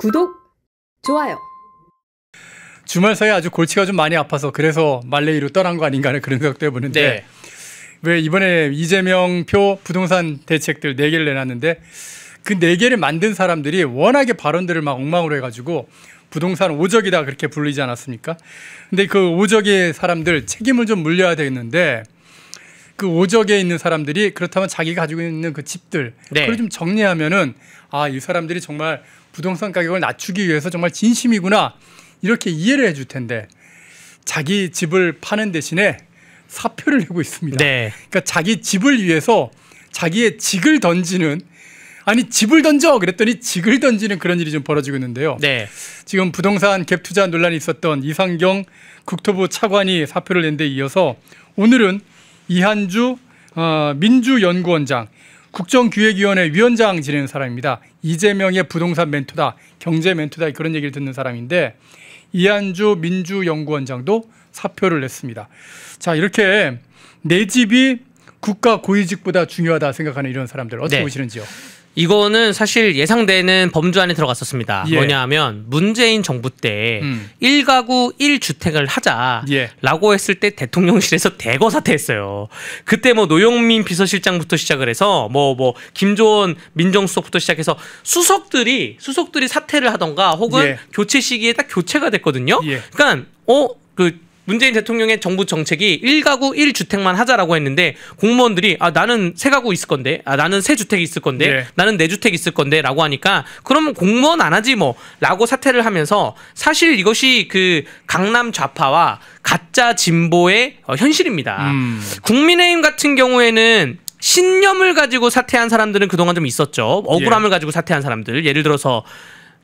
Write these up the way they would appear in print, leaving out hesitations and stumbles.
구독, 좋아요. 주말 사이에 아주 골치가 좀 많이 아파서 그래서 말레이로 떠난 거 아닌가 하는 그런 생각도 해보는데 네. 왜 이번에 이재명 표 부동산 대책들 4개를 내놨는데 그 4개를 만든 사람들이 워낙에 발언들을 막 엉망으로 해가지고 부동산 오적이다 그렇게 불리지 않았습니까? 근데 그 오적의 사람들 책임을 좀 물려야 되겠는데 그 오적에 있는 사람들이 그렇다면 자기가 가지고 있는 그 집들 그걸 좀 정리하면은 아, 이 사람들이 정말 부동산 가격을 낮추기 위해서 정말 진심이구나 이렇게 이해를 해줄 텐데 자기 집을 파는 대신에 사표를 내고 있습니다. 그러니까 자기 집을 위해서 자기의 직을 던지는 아니 집을 던져 그랬더니 직을 던지는 그런 일이 좀 벌어지고 있는데요. 지금 부동산 갭 투자 논란이 있었던 이상경 국토부 차관이 사표를 낸 데 이어서 오늘은 이한주 민주연구원장 국정기획위원회 위원장 지내는 사람입니다. 이재명의 부동산 멘토다, 경제 멘토다 그런 얘기를 듣는 사람인데 이한주 민주연구원장도 사표를 냈습니다. 자, 이렇게 내 집이 국가 고위직보다 중요하다 생각하는 이런 사람들 어떻게 보시는지요? 이거는 사실 예상되는 범주 안에 들어갔었습니다. 뭐냐 하면 문재인 정부 때 1가구 1주택을 하자라고 했을 때 대통령실에서 대거 사퇴했어요. 그때 뭐 노영민 비서실장부터 시작을 해서 뭐 김조원 민정수석부터 시작해서 수석들이 사퇴를 하던가 혹은 교체 시기에 딱 교체가 됐거든요. 그러니까 문재인 대통령의 정부 정책이 1가구 1주택만 하자라고 했는데 공무원들이 나는 3가구 있을 건데 나는 3주택 있을 건데 나는 4주택 있을 건데 라고 하니까 그러면 공무원 안 하지 뭐 라고 사퇴를 하면서 사실 이것이 그 강남 좌파와 가짜 진보의 현실입니다. 국민의힘 같은 경우에는 신념을 가지고 사퇴한 사람들은 그동안 좀 있었죠. 억울함을 가지고 사퇴한 사람들 예를 들어서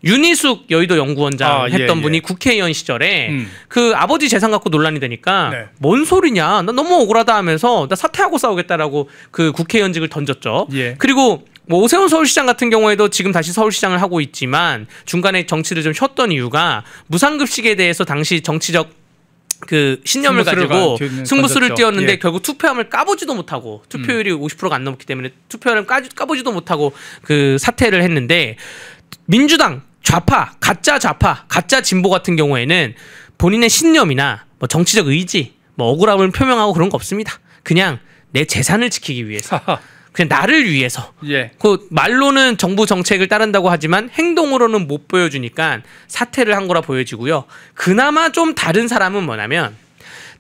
윤희숙 여의도 연구원장 했던 분이 국회의원 시절에 그 아버지 재산 갖고 논란이 되니까 뭔 소리냐 나 너무 억울하다 하면서 나 사퇴하고 싸우겠다라고 그 국회의원직을 던졌죠. 그리고 뭐 오세훈 서울시장 같은 경우에도 지금 다시 서울시장을 하고 있지만 중간에 정치를 좀 쉬었던 이유가 무상급식에 대해서 당시 정치적 그 신념을 가지고 승부수를 띄웠는데 결국 투표함을 까보지도 못하고 투표율이 50%가 안 넘었기 때문에 투표함을 까보지도 못하고 그 사퇴를 했는데 민주당 좌파, 가짜 진보 같은 경우에는 본인의 신념이나 뭐 정치적 의지, 뭐 억울함을 표명하고 그런 거 없습니다. 그냥 내 재산을 지키기 위해서, 그냥 나를 위해서. 그 말로는 정부 정책을 따른다고 하지만 행동으로는 못 보여주니까 사퇴를 한 거라 보여지고요. 그나마 좀 다른 사람은 뭐냐면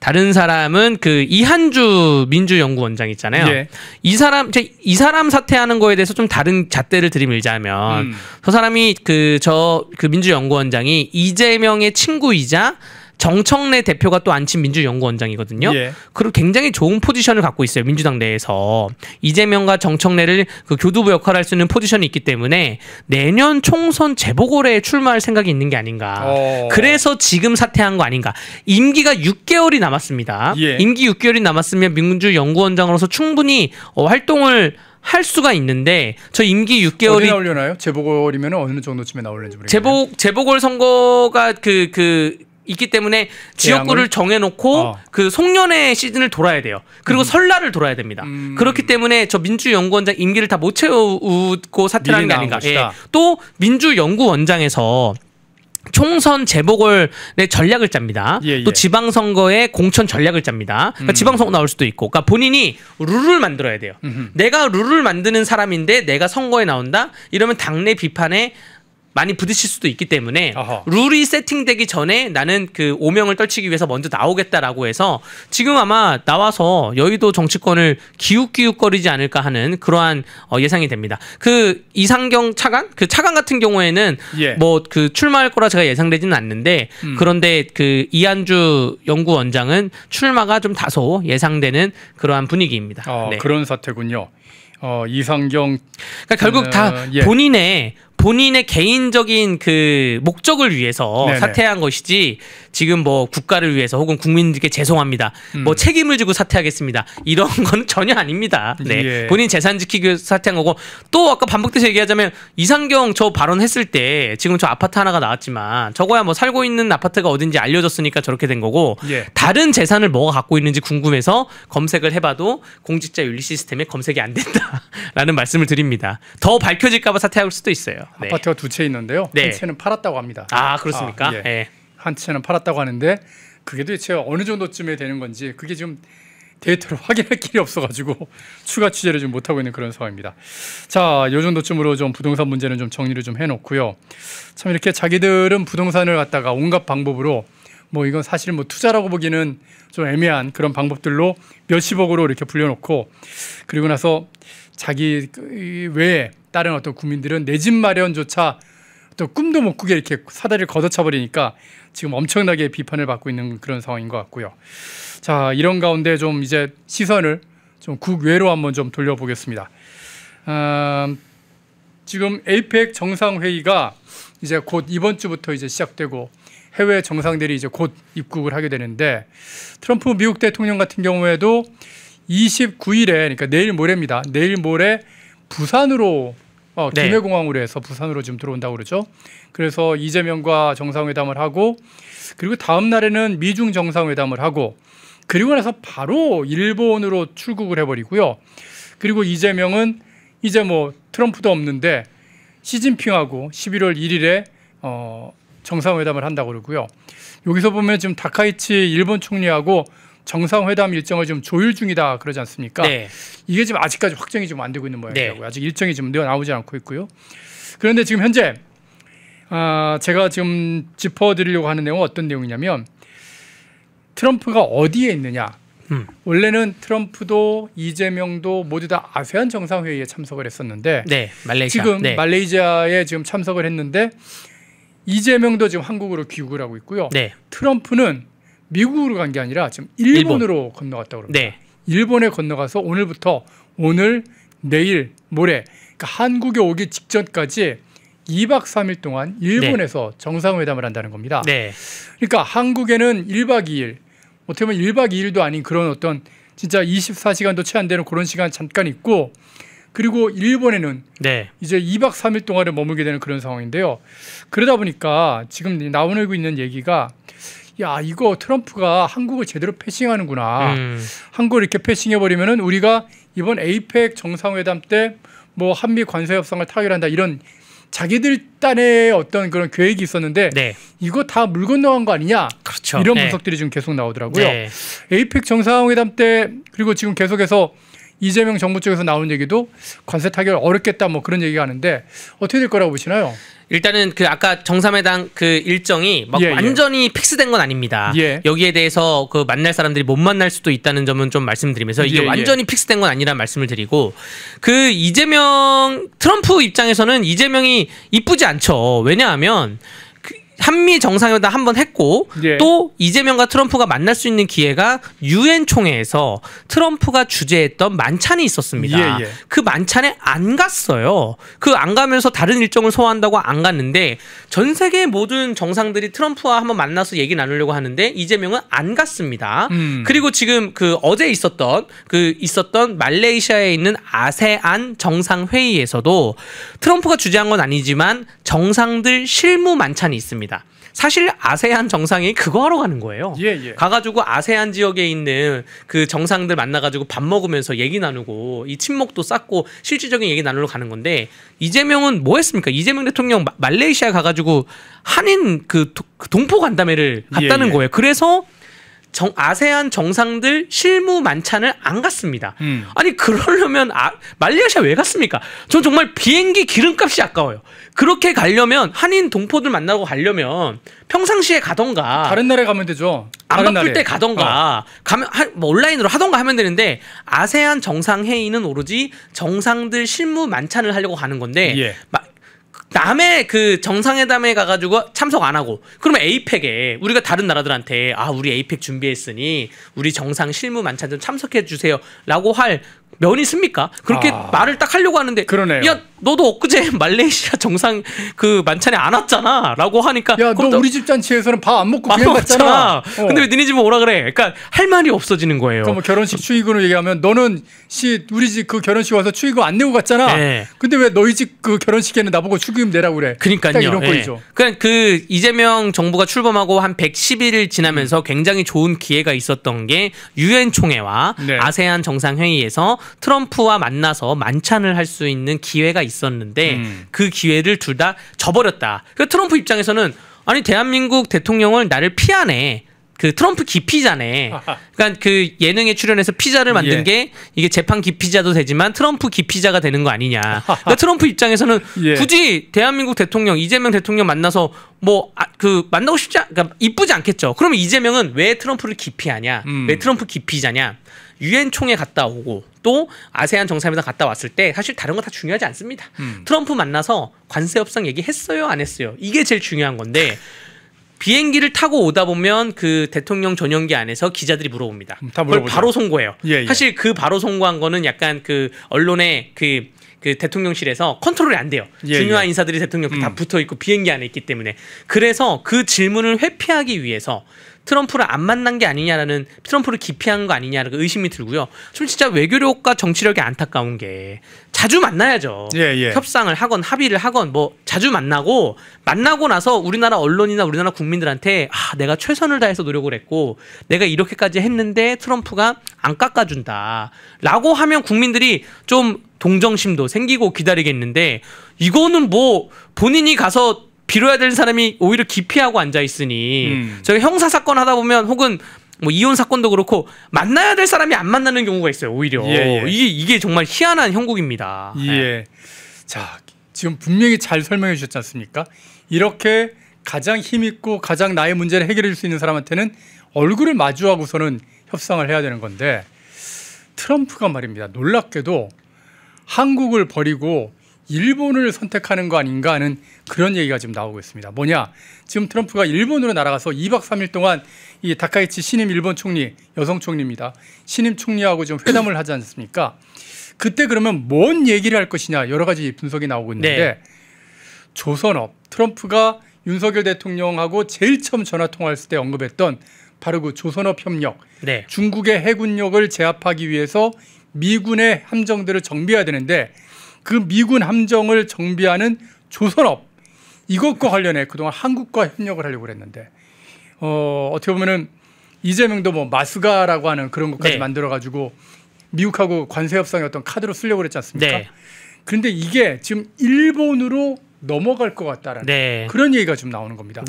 다른 사람은 그 이한주 민주연구원장 있잖아요. 이 사람 사퇴하는 거에 대해서 좀 다른 잣대를 들이밀자면 저 사람이 그 민주연구원장이 이재명의 친구이자 정청래 대표가 또 앉힌 민주연구원장이거든요. 그리고 굉장히 좋은 포지션을 갖고 있어요. 민주당 내에서. 이재명과 정청래를 그 교두보 역할을 할 수 있는 포지션이 있기 때문에 내년 총선 재보궐에 출마할 생각이 있는 게 아닌가. 그래서 지금 사퇴한 거 아닌가. 임기가 6개월이 남았습니다. 임기 6개월이 남았으면 민주연구원장으로서 충분히 활동을 할 수가 있는데 저 임기 6개월이 어디 나오려나요? 재보궐이면 어느 정도쯤에 나올는지 모르겠네요. 재보궐 선거가 있기 때문에 지역구를 정해놓고 그 송년회 시즌을 돌아야 돼요. 그리고 설날을 돌아야 됩니다. 그렇기 때문에 저 민주연구원장 임기를 다 못 채우고 사퇴하는 게 아닌가. 또 민주연구원장에서 총선 재보궐의 전략을 짭니다. 또 지방선거의 공천 전략을 짭니다. 그러니까 지방선거 나올 수도 있고. 그러니까 본인이 룰을 만들어야 돼요. 내가 룰을 만드는 사람인데 내가 선거에 나온다? 이러면 당내 비판에 많이 부딪힐 수도 있기 때문에 룰이 세팅되기 전에 나는 그 오명을 떨치기 위해서 먼저 나오겠다라고 해서 지금 아마 나와서 여의도 정치권을 기웃기웃거리지 않을까 하는 그러한 예상이 됩니다. 그 이상경 차관? 그 차관 같은 경우에는 뭐 그 출마할 거라 제가 예상되지는 않는데 그런데 그 이한주 연구원장은 출마가 좀 다소 예상되는 그러한 분위기입니다. 그런 사태군요. 이상경 그러니까 결국 다 본인의 개인적인 그 목적을 위해서 사퇴한 것이지 지금 뭐 국가를 위해서 혹은 국민들께 죄송합니다. 뭐 책임을 지고 사퇴하겠습니다. 이런 건 전혀 아닙니다. 네. 예. 본인 재산 지키기 위해서 사퇴한 거고 또 아까 반복돼서 얘기하자면 이상경 저 발언했을 때 지금 저 아파트 하나가 나왔지만 저거야 뭐 살고 있는 아파트가 어딘지 알려졌으니까 저렇게 된 거고 예. 다른 재산을 뭐가 갖고 있는지 궁금해서 검색을 해봐도 공직자 윤리 시스템에 검색이 안 된다라는 말씀을 드립니다. 더 밝혀질까 봐 사퇴할 수도 있어요. 네. 아파트가 두 채 있는데요. 네. 한 채는 팔았다고 합니다. 아 그렇습니까? 예. 네. 한 채는 팔았다고 하는데 그게 도대체 어느 정도쯤에 되는 건지 그게 지금 데이터로 확인할 길이 없어가지고 추가 취재를 좀 못하고 있는 그런 상황입니다. 자, 이 정도쯤으로 좀 부동산 문제는 좀 정리를 좀 해놓고요. 참 이렇게 자기들은 부동산을 갖다가 온갖 방법으로 뭐 이건 사실 뭐 투자라고 보기는 좀 애매한 그런 방법들로 몇십억으로 이렇게 불려놓고 그리고 나서 자기 외에 다른 어떤 국민들은 내 집 마련조차 또 꿈도 못 꾸게 이렇게 사다리를 걷어차 버리니까 지금 엄청나게 비판을 받고 있는 그런 상황인 것 같고요. 자, 이런 가운데 좀 이제 시선을 좀 국외로 한번 좀 돌려보겠습니다. 지금 에이펙 정상회의가 이제 곧 이번 주부터 이제 시작되고 해외 정상들이 이제 곧 입국을 하게 되는데 트럼프 미국 대통령 같은 경우에도 29일에 그러니까 내일 모레입니다. 내일 모레 부산으로 김해공항으로 해서 부산으로 지금 들어온다고 그러죠. 그래서 이재명과 정상회담을 하고 그리고 다음 날에는 미중 정상회담을 하고 그리고 나서 바로 일본으로 출국을 해버리고요. 그리고 이재명은 이제 뭐 트럼프도 없는데 시진핑하고 11월 1일에 정상회담을 한다고 그러고요. 여기서 보면 지금 다카이치 일본 총리하고 정상회담 일정을 좀 조율 중이다 그러지 않습니까? 네. 이게 지금 아직까지 확정이 좀 안 되고 있는 모양이라고요. 네. 아직 일정이 지금 나오지 않고 있고요. 그런데 지금 현재 제가 지금 짚어드리려고 하는 내용은 어떤 내용이냐면 트럼프가 어디에 있느냐. 원래는 트럼프도 이재명도 모두 다 아세안 정상회의에 참석을 했었는데 네, 말레이시아. 지금 네. 말레이시아에 지금 참석을 했는데 이재명도 지금 한국으로 귀국을 하고 있고요. 네. 트럼프는 미국으로 간 게 아니라 지금 일본으로 건너갔다고 합니다. 네. 일본에 건너가서 오늘부터 오늘, 내일, 모레 그러니까 한국에 오기 직전까지 2박 3일 동안 일본에서 정상회담을 한다는 겁니다. 네. 그러니까 한국에는 1박 2일 어떻게 보면 1박 2일도 아닌 그런 어떤 진짜 24시간도 채 안 되는 그런 시간 잠깐 있고 그리고 일본에는 네. 이제 2박 3일 동안을 머물게 되는 그런 상황인데요. 그러다 보니까 지금 나오고 있는 얘기가 야 이거 트럼프가 한국을 제대로 패싱하는구나. 한국을 이렇게 패싱해버리면은 우리가 이번 에이펙 정상회담 때 뭐 한미 관세 협상을 타결한다 이런 자기들 딴의 어떤 그런 계획이 있었는데 네. 이거 다 물 건너간 거 아니냐? 그렇죠. 이런 네. 분석들이 지금 계속 나오더라고요. 네. 에이펙 정상회담 때 그리고 지금 계속해서 이재명 정부 쪽에서 나오는 얘기도 관세 타결 어렵겠다 뭐 그런 얘기가 하는데 어떻게 될 거라고 보시나요? 일단은 그 아까 정상회담 그 일정이 막 완전히 픽스된 건 아닙니다. 여기에 대해서 그 만날 사람들이 못 만날 수도 있다는 점은 좀 말씀드리면서 이게 완전히 픽스된 건 아니라는 말씀을 드리고 그 이재명 트럼프 입장에서는 이재명이 이쁘지 않죠. 왜냐하면 한미 정상회담 한 번 했고 또 이재명과 트럼프가 만날 수 있는 기회가 유엔 총회에서 트럼프가 주재했던 만찬이 있었습니다. 그 만찬에 안 갔어요. 그 안 가면서 다른 일정을 소화한다고 안 갔는데 전 세계 모든 정상들이 트럼프와 한번 만나서 얘기 나누려고 하는데 이재명은 안 갔습니다. 그리고 지금 그 어제 있었던 말레이시아에 있는 아세안 정상회의에서도 트럼프가 주재한 건 아니지만 정상들 실무 만찬이 있습니다. 사실 아세안 정상이 그거 하러 가는 거예요. 가가지고 아세안 지역에 있는 그 정상들 만나가지고 밥 먹으면서 얘기 나누고 이 친목도 쌓고 실질적인 얘기 나누러 가는 건데 이재명은 뭐 했습니까? 이재명 대통령 말레이시아 가가지고 한인 그 동포 간담회를 갔다는 거예요. 그래서 아세안 정상들 실무 만찬을 안 갔습니다. 아니 그러려면 말레이시아 왜 갔습니까? 전 정말 비행기 기름값이 아까워요. 그렇게 가려면 한인 동포들 만나고 가려면 평상시에 가던가 다른 나라에 가면 되죠. 안 바쁠 때 가던가 가면 뭐 온라인으로 하던가 하면 되는데 아세안 정상회의는 오로지 정상들 실무 만찬을 하려고 가는 건데 남의 그 정상회담에 가가지고 참석 안 하고 그러면 에이펙에 우리가 다른 나라들한테 우리 에이펙 준비했으니 우리 정상 실무 만찬 좀 참석해 주세요 라고 할 면이 씁니까? 그렇게 말을 딱 하려고 하는데 그러네요. 야 너도 엊그제 말레이시아 정상 그 만찬에 안 왔잖아 라고 하니까 야 너 우리 집 잔치에서는 밥 안 먹고 그냥 갔잖아. 근데 왜 너네 집은 오라 그래? 그러니까 할 말이 없어지는 거예요. 그럼 뭐 결혼식 축의금으로 얘기하면 너는 우리 집 그 결혼식 와서 축의금 안 내고 갔잖아. 네. 근데 왜 너희 집 그 결혼식에는 나보고 축의금 내라고 그래. 그러니까요. 이런 꼴이죠. 그러니까 그 이재명 정부가 출범하고 한 110일 지나면서 굉장히 좋은 기회가 있었던 게 유엔 총회와 네. 아세안 정상회의에서 트럼프와 만나서 만찬을 할 수 있는 기회가 있었는데 그 기회를 둘 다 저버렸다. 그러니까 트럼프 입장에서는 아니 대한민국 대통령을 나를 피하네. 그 트럼프 기피자네. 그러니까 그 예능에 출연해서 피자를 만든 게 이게 재판 기피자도 되지만 트럼프 기피자가 되는 거 아니냐. 그러니까 트럼프 입장에서는 굳이 대한민국 대통령 이재명 대통령 만나서 뭐 그 만나고 그러니까 이쁘지 않겠죠. 그러면 이재명은 왜 트럼프를 기피하냐? 왜 트럼프 기피자냐? 유엔 총회 갔다 오고 또 아세안 정상회담 갔다 왔을 때 사실 다른 거 다 중요하지 않습니다. 트럼프 만나서 관세 협상 얘기했어요, 안 했어요? 이게 제일 중요한 건데 비행기를 타고 오다 보면 그 대통령 전용기 안에서 기자들이 물어봅니다. 그걸 바로 송고해요. 사실 그 바로 송고한 거는 약간 그 언론의 그 대통령실에서 컨트롤이 안 돼요. 중요한 인사들이 대통령 다 붙어 있고 비행기 안에 있기 때문에. 그래서 그 질문을 회피하기 위해서 트럼프를 안 만난 게 아니냐라는, 트럼프를 기피한 거 아니냐라는 의심이 들고요. 좀 진짜 외교력과 정치력이 안타까운 게 자주 만나야죠. 협상을 하건 합의를 하건 뭐 자주 만나고 나서 우리나라 언론이나 우리나라 국민들한테 내가 최선을 다해서 노력을 했고 내가 이렇게까지 했는데 트럼프가 안 깎아준다 라고 하면 국민들이 좀 동정심도 생기고 기다리겠는데, 이거는 뭐 본인이 가서 빌어야 될 사람이 오히려 기피하고 앉아 있으니 저희 형사 사건 하다 보면 혹은 뭐 이혼 사건도 그렇고 만나야 될 사람이 안 만나는 경우가 있어요. 오히려 이게 정말 희한한 형국입니다. 자, 지금 분명히 잘 설명해 주셨지 않습니까? 이렇게 가장 힘 있고 가장 나의 문제를 해결해 줄 수 있는 사람한테는 얼굴을 마주하고서는 협상을 해야 되는 건데, 트럼프가 말입니다. 놀랍게도 한국을 버리고 일본을 선택하는 거 아닌가 하는 그런 얘기가 지금 나오고 있습니다. 뭐냐? 지금 트럼프가 일본으로 날아가서 2박 3일 동안 이 다카이치 신임 일본 총리, 여성 총리입니다. 신임 총리하고 좀 회담을 하지 않습니까? 그때 그러면 뭔 얘기를 할 것이냐 여러 가지 분석이 나오고 있는데, 조선업, 트럼프가 윤석열 대통령하고 제일 처음 전화 통화했을 때 언급했던 바로 그 조선업 협력, 중국의 해군력을 제압하기 위해서 미군의 함정들을 정비해야 되는데 그 미군 함정을 정비하는 조선업, 이것과 관련해 그동안 한국과 협력을 하려고 그랬는데 어떻게 보면은 이재명도 뭐 마스가라고 하는 그런 것까지 만들어가지고 미국하고 관세 협상의 어떤 카드로 쓰려고 그랬지 않습니까? 그런데 이게 지금 일본으로 넘어갈 것 같다라는 그런 얘기가 좀 나오는 겁니다.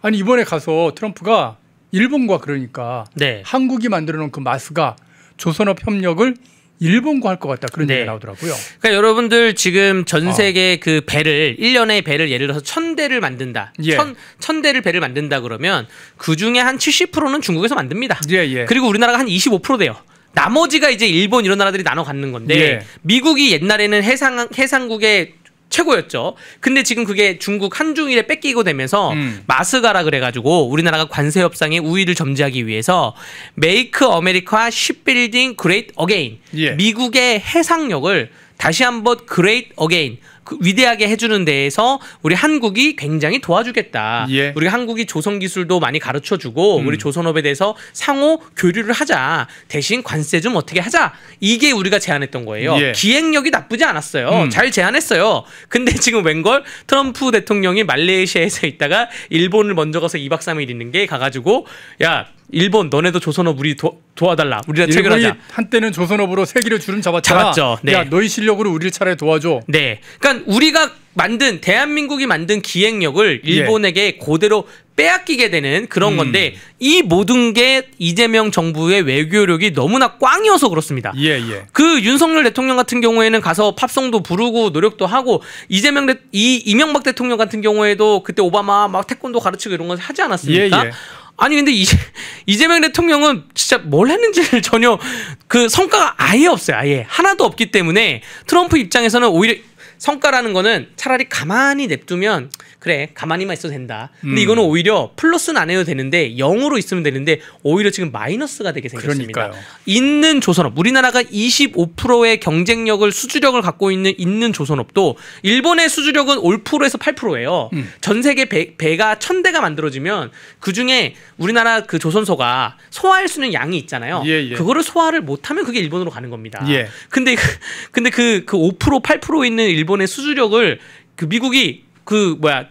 아니 이번에 가서 트럼프가 일본과 그러니까 한국이 만들어놓은 그 마스가 조선업 협력을 일본과 할 것 같다, 그런 얘기가 나오더라고요. 그러니까 여러분들 지금 전 세계 그 배를 1년에 배를 예를 들어서 1000대를 만든다. 1000대를 배를 만든다 그러면 그 중에 한 70%는 중국에서 만듭니다. 그리고 우리나라가 한 25% 돼요. 나머지가 이제 일본 이런 나라들이 나눠 갖는 건데 미국이 옛날에는 해상국의 최고였죠. 근데 지금 그게 중국 한중일에 뺏기고 되면서 마스가라 그래가지고 우리나라가 관세 협상의 우위를 점지하기 위해서 Make America Shipbuilding Great Again, 미국의 해상력을 다시 한번 Great Again, 위대하게 해주는 데에서 우리 한국이 굉장히 도와주겠다. 우리 한국이 조선 기술도 많이 가르쳐주고 우리 조선업에 대해서 상호 교류를 하자. 대신 관세 좀 어떻게 하자. 이게 우리가 제안했던 거예요. 기획력이 나쁘지 않았어요. 잘 제안했어요. 근데 지금 웬걸 트럼프 대통령이 말레이시아에서 있다가 일본을 먼저 가서 2박 3일 있는 게 가가지고 야 일본 너네도 조선업 우리 도와달라. 우리가 체결하자. 한때는 조선업으로 세계를 주름 잡았잖아. 잡았죠. 야 너희 실력으로 우리를 차라리 도와줘. 그러니까 우리가 만든 대한민국이 만든 기획력을 일본에게 그대로 빼앗기게 되는 그런 건데 이 모든 게 이재명 정부의 외교력이 너무나 꽝이어서 그렇습니다. 그 윤석열 대통령 같은 경우에는 가서 팝송도 부르고 노력도 하고 이명박 대통령 같은 경우에도 그때 오바마 막 태권도 가르치고 이런 거 하지 않았습니까? 아니 근데 이재명 대통령은 진짜 뭘 했는지를 전혀 그 성과가 아예 없어요. 아예 하나도 없기 때문에 트럼프 입장에서는 오히려 성과라는 거는 차라리 가만히 냅두면 그래 가만히만 있어도 된다. 근데 이거는 오히려 플러스는 안 해도 되는데 0으로 있으면 되는데 오히려 지금 마이너스가 되게 생겼습니다. 그러니까요. 있는 조선업 우리나라가 25%의 경쟁력을 수주력을 갖고 있는 조선업도 일본의 수주력은 올 프로에서 8%예요. 전 세계 배가 1000대가 만들어지면 그중에 우리나라 그 조선소가 소화할 수 있는 양이 있잖아요. 그거를 소화를 못하면 그게 일본으로 가는 겁니다. 근데 그 5% 8% 있는 일본의 수주력을 그 미국이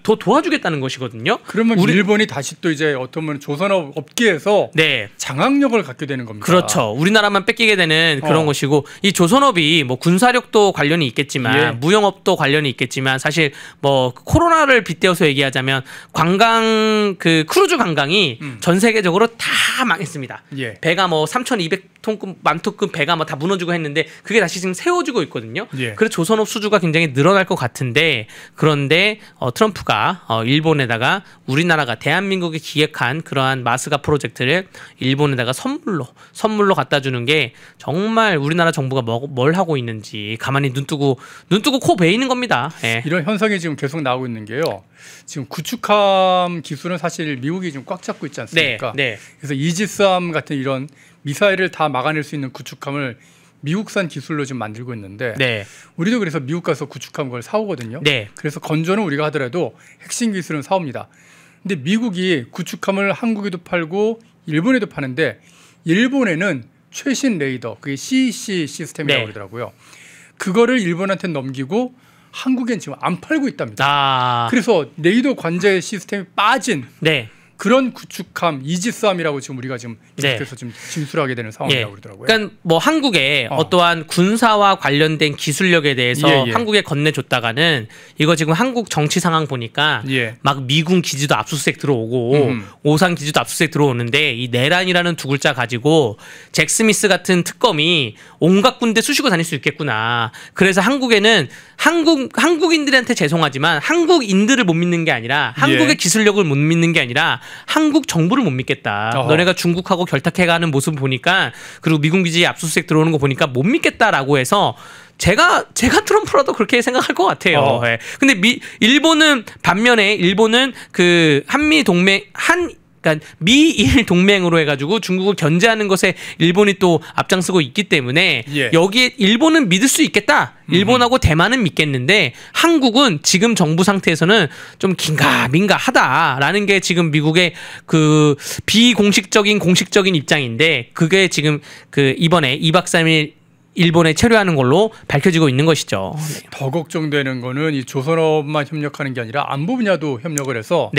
더 도와주겠다는 것이거든요. 그러면 일본이 다시 또 이제 어떤 보면 조선업 업계에서 장악력을 갖게 되는 겁니다. 그렇죠. 우리나라만 뺏기게 되는 그런 것이고 이 조선업이 뭐 군사력도 관련이 있겠지만 무역업도 관련이 있겠지만 사실 뭐 코로나를 빗대어서 얘기하자면 관광 그 크루즈 관광이 전 세계적으로 다 망했습니다. 배가 뭐 3,200톤급 만톤급 배가 뭐 다 무너지고 했는데 그게 다시 지금 세워지고 있거든요. 그래서 조선업 수주가 굉장히 늘어날 것 같은데 그런데 트럼프가 일본에다가 우리나라가 대한민국이 기획한 그러한 마스가 프로젝트를 일본에다가 선물로 갖다 주는 게 정말 우리나라 정부가 뭘 하고 있는지 가만히 눈 뜨고 코 베이는 겁니다. 이런 현상이 지금 계속 나오고 있는 게요. 지금 구축함 기술은 사실 미국이 좀 꽉 잡고 있지 않습니까? 그래서 이지스함 같은 이런 미사일을 다 막아낼 수 있는 구축함을 미국산 기술로 지금 만들고 있는데 우리도 그래서 미국 가서 구축함 그걸 사오거든요. 그래서 건조는 우리가 하더라도 핵심 기술은 사옵니다. 근데 미국이 구축함을 한국에도 팔고 일본에도 파는데 일본에는 최신 레이더 그게 CEC 시스템이라고 그러더라고요. 그거를 일본한테 넘기고 한국엔 지금 안 팔고 있답니다. 그래서 레이더 관제 시스템이 빠진 그런 구축함 이지스함이라고 지금 우리가 지금 계속해서 지금 진술하게 되는 상황이라고 그러더라고요. 그러니까 뭐 한국에 어떠한 군사와 관련된 기술력에 대해서 한국에 건네줬다가는 이거 지금 한국 정치 상황 보니까 막 미군 기지도 압수수색 들어오고 오산 기지도 압수수색 들어오는데 이 내란이라는 두 글자 가지고 잭 스미스 같은 특검이 온갖 군대 쑤시고 다닐 수 있겠구나. 그래서 한국에는 한국인들한테 죄송하지만 한국인들을 못 믿는 게 아니라 한국의 기술력을 못 믿는 게 아니라 한국 정부를 못 믿겠다. 너네가 중국하고 결탁해가는 모습 보니까 그리고 미군 기지에 압수수색 들어오는 거 보니까 못 믿겠다라고 해서 제가 트럼프라도 그렇게 생각할 것 같아요. 근데 일본은 반면에 일본은 그 한미 동맹 그러니까 미일 동맹으로 해가지고 중국을 견제하는 것에 일본이 또 앞장서고 있기 때문에 여기에 일본은 믿을 수 있겠다. 일본하고 대만은 믿겠는데 한국은 지금 정부 상태에서는 좀 긴가민가하다라는 게 지금 미국의 그 비공식적인 공식적인 입장인데 그게 지금 그 이번에 2박 3일 일본에 체류하는 걸로 밝혀지고 있는 것이죠. 더 걱정되는 거는 이 조선업만 협력하는 게 아니라 안보 분야도 협력을 해서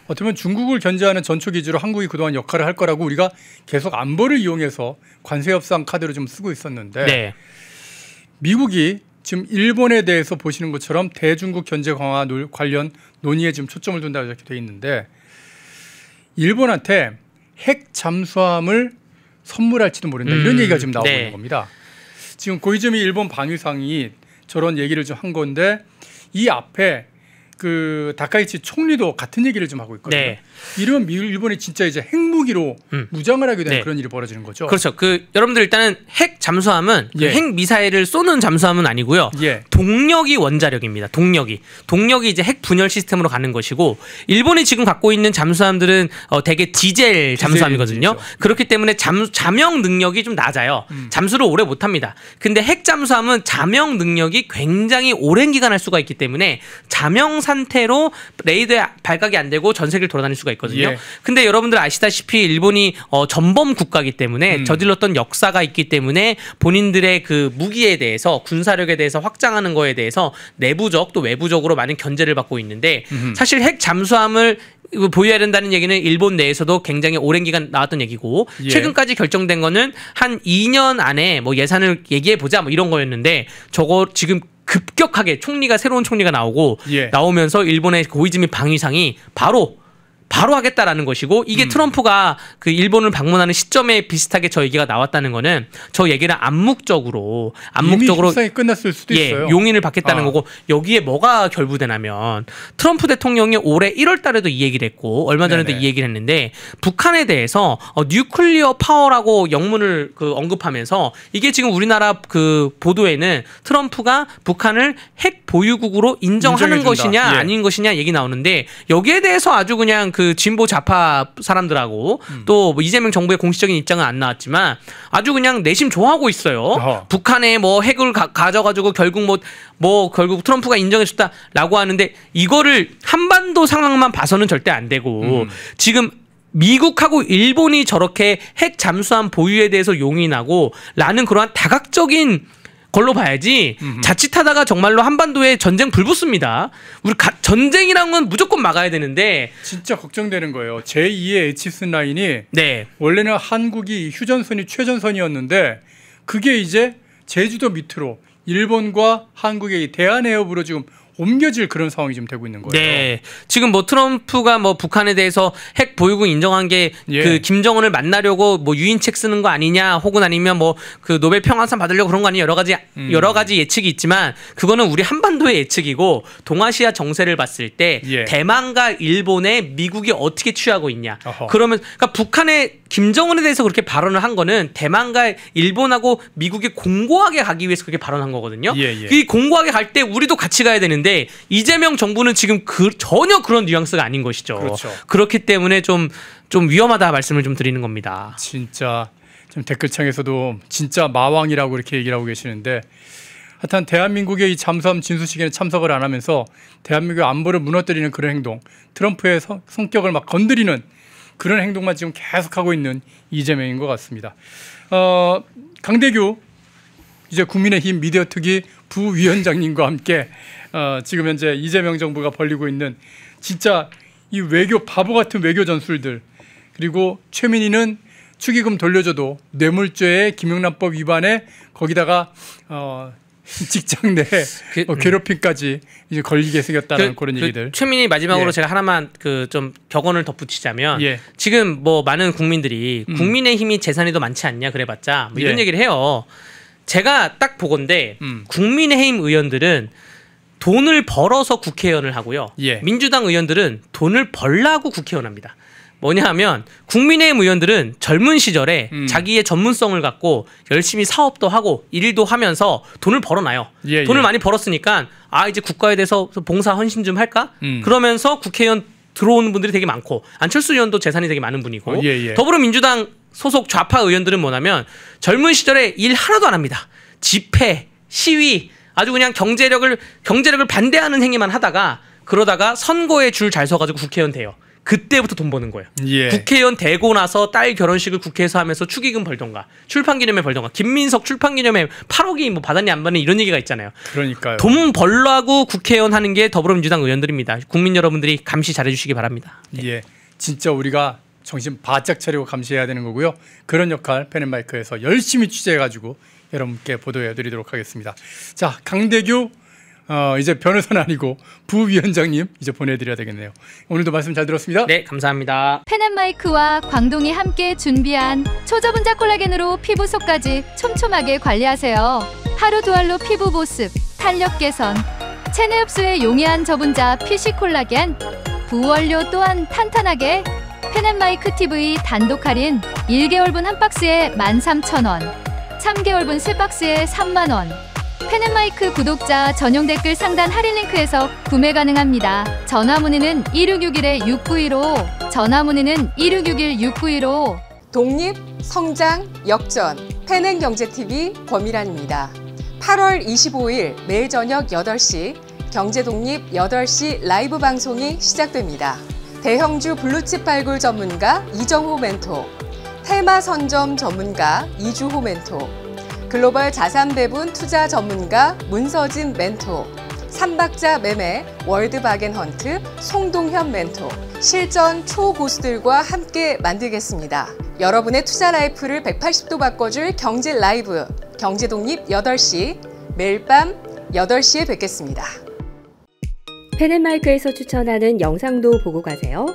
어떻게 보면 중국을 견제하는 전초기지로 한국이 그동안 역할을 할 거라고 우리가 계속 안보를 이용해서 관세 협상 카드를 좀 쓰고 있었는데 미국이 지금 일본에 대해서 보시는 것처럼 대중국 견제 강화 관련 논의에 지금 초점을 둔다고 이렇게 돼 있는데 일본한테 핵 잠수함을 선물할지도 모른다 이런 얘기가 지금 나오고 있는 겁니다. 지금 고이즈미 일본 방위상이 저런 얘기를 좀 한 건데 이 앞에 그 다카이치 총리도 같은 얘기를 좀 하고 있거든요. 이러면 일본이 진짜 이제 핵무기로 무장을 하게 되는 그런 일이 벌어지는 거죠. 그렇죠. 그 여러분들 일단은 핵 잠수함은 핵 미사일을 쏘는 잠수함은 아니고요. 동력이 원자력입니다. 동력이 이제 핵 분열 시스템으로 가는 것이고 일본이 지금 갖고 있는 잠수함들은 대개 디젤 잠수함이거든요. 그렇기 때문에 자명 능력이 좀 낮아요. 잠수를 오래 못합니다. 근데 핵 잠수함은 자명 능력이 굉장히 오랜 기간 할 수가 있기 때문에 자명 상태로 레이더에 발각이 안 되고 전 세계를 돌아다닐 수가 있거든요. 근데 여러분들 아시다시피 일본이 전범 국가이기 때문에 저질렀던 역사가 있기 때문에 본인들의 그 무기에 대해서 군사력에 대해서 확장하는 거에 대해서 내부적 또 외부적으로 많은 견제를 받고 있는데 사실 핵 잠수함을 보유해야 된다는 얘기는 일본 내에서도 굉장히 오랜 기간 나왔던 얘기고 최근까지 결정된 거는 한 2년 안에 뭐 예산을 얘기해 보자 뭐 이런 거였는데 저거 지금 급격하게 새로운 총리가 나오고 나오면서 일본의 고이즈미 방위상이 바로 바로 하겠다라는 것이고 이게 트럼프가 그 일본을 방문하는 시점에 비슷하게 저 얘기가 나왔다는 거는 저 얘기를 암묵적으로 이미 협상이 끝났을 수도 있어요. 용인을 받겠다는 거고 여기에 뭐가 결부되냐면 트럼프 대통령이 올해 1월 달에도 이 얘기를 했고 얼마 전에도 이 얘기를 했는데 북한에 대해서 뉴클리어 파워라고 영문을 그 언급하면서 이게 지금 우리나라 그 보도에는 트럼프가 북한을 핵 보유국으로 인정하는 인정해준다. 것이냐 아닌 것이냐 얘기 나오는데 여기에 대해서 아주 그냥 그 진보 좌파 사람들하고 또 뭐 이재명 정부의 공식적인 입장은 안 나왔지만 아주 그냥 내심 좋아하고 있어요. 북한에 뭐 핵을 가져가지고 결국 트럼프가 인정해줬다라고 하는데 이거를 한반도 상황만 봐서는 절대 안 되고 지금 미국하고 일본이 저렇게 핵 잠수함 보유에 대해서 용인하고 라는 그러한 다각적인 걸로 봐야지 자칫하다가 정말로 한반도에 전쟁 불붙습니다. 우리 전쟁이란 건 무조건 막아야 되는데 진짜 걱정되는 거예요. 제2의 에치슨 라인이 원래는 한국이 휴전선이 최전선이었는데 그게 이제 제주도 밑으로 일본과 한국의 대한해협으로 지금 옮겨질 그런 상황이 지금 되고 있는 거예요. 네, 지금 뭐 트럼프가 뭐 북한에 대해서 핵 보유국 인정한 게 그 김정은을 만나려고 뭐 유인책 쓰는 거 아니냐, 혹은 아니면 뭐 그 노벨 평화상 받으려고 그런 거 아니냐 여러 가지 예측이 있지만 그거는 우리 한반도의 예측이고 동아시아 정세를 봤을 때 대만과 일본에 미국이 어떻게 취하고 있냐. 그러면 그러니까 북한의 김정은에 대해서 그렇게 발언을 한 거는 대만과 일본하고 미국이 공고하게 가기 위해서 그렇게 발언한 거거든요. 이 공고하게 갈 때 우리도 같이 가야 되는데 이재명 정부는 지금 전혀 그런 뉘앙스가 아닌 것이죠. 그렇죠. 그렇기 때문에 좀 위험하다 말씀을 좀 드리는 겁니다. 진짜 지금 댓글창에서도 진짜 마왕이라고 이렇게 얘기를 하고 계시는데 하여튼 대한민국의 이 잠수함 진수식에는 참석을 안 하면서 대한민국의 안보를 무너뜨리는 그런 행동, 트럼프의 성격을 막 건드리는 그런 행동만 지금 계속하고 있는 이재명인 것 같습니다. 강대규 이제 국민의힘 미디어특위 부위원장님과 함께 지금 현재 이재명 정부가 벌이고 있는 진짜 이 바보 같은 외교 전술들, 그리고 최민희는 축의금 돌려줘도 뇌물죄의 김영란법 위반에 거기다가 직장 내 괴롭힘까지 이제 걸리게 생겼다는 그런 얘기들. 최민희 마지막으로 제가 하나만 좀 격언을 덧붙이자면 지금 뭐 많은 국민들이 국민의힘이 재산이 더 많지 않냐 그래봤자 뭐 이런 얘기를 해요. 제가 딱 보건데 국민의힘 의원들은 돈을 벌어서 국회의원을 하고요. 민주당 의원들은 돈을 벌라고 국회의원 합니다. 뭐냐 하면 국민의힘 의원들은 젊은 시절에 자기의 전문성을 갖고 열심히 사업도 하고 일도 하면서 돈을 벌어놔요. 돈을 많이 벌었으니까 이제 국가에 대해서 봉사 헌신 좀 할까? 그러면서 국회의원 들어오는 분들이 되게 많고 안철수 의원도 재산이 되게 많은 분이고 더불어민주당 소속 좌파 의원들은 뭐냐면 젊은 시절에 일 하나도 안 합니다. 집회, 시위, 아주 그냥 경제력을 반대하는 행위만 하다가 그러다가 선거에 줄 잘 서가지고 국회의원 돼요. 그때부터 돈 버는 거예요. 국회의원 되고 나서 딸 결혼식을 국회에서 하면서 축의금 벌던가 출판기념회 벌던가 김민석 출판기념회 8억이 뭐 받았냐 안 받냐 이런 얘기가 있잖아요. 그러니까요. 돈 벌라고 국회의원 하는 게 더불어민주당 의원들입니다. 국민 여러분들이 감시 잘해 주시기 바랍니다. 진짜 우리가 정신 바짝 차리고 감시해야 되는 거고요. 그런 역할 펜앤마이크에서 열심히 취재해가지고 여러분께 보도해드리도록 하겠습니다. 자, 강대규 이제 변호사는 아니고 부위원장님 이제 보내드려야 되겠네요. 오늘도 말씀 잘 들었습니다. 네, 감사합니다. 펜앤마이크와 광동이 함께 준비한 초저분자 콜라겐으로 피부 속까지 촘촘하게 관리하세요. 하루 두 알로 피부 보습, 탄력 개선, 체내 흡수에 용이한 저분자 PC 콜라겐, 부원료 또한 탄탄하게. 펜앤마이크 TV 단독 할인 1개월분 한 박스에 13,000원, 3개월분 3박스에 30,000원. 펜앤마이크 구독자 전용 댓글 상단 할인 링크에서 구매 가능합니다. 전화 문의는 1661-6915, 전화 문의는 1661-6915. 독립, 성장, 역전, 펜앤경제TV 권미란입니다. 8월 25일 매일 저녁 8시 경제독립 8시 라이브 방송이 시작됩니다. 대형주 블루칩 발굴 전문가 이정호 멘토, 테마 선점 전문가 이주호 멘토, 글로벌 자산 배분 투자 전문가 문서진 멘토, 삼박자 매매 월드바겐헌트 송동현 멘토, 실전 초고수들과 함께 만들겠습니다. 여러분의 투자 라이프를 180도 바꿔줄 경제 라이브, 경제독립 8시, 매일 밤 8시에 뵙겠습니다. 펜앤마이크에서 추천하는 영상도 보고 가세요.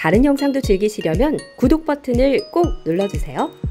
다른 영상도 즐기시려면 구독 버튼을 꼭 눌러주세요.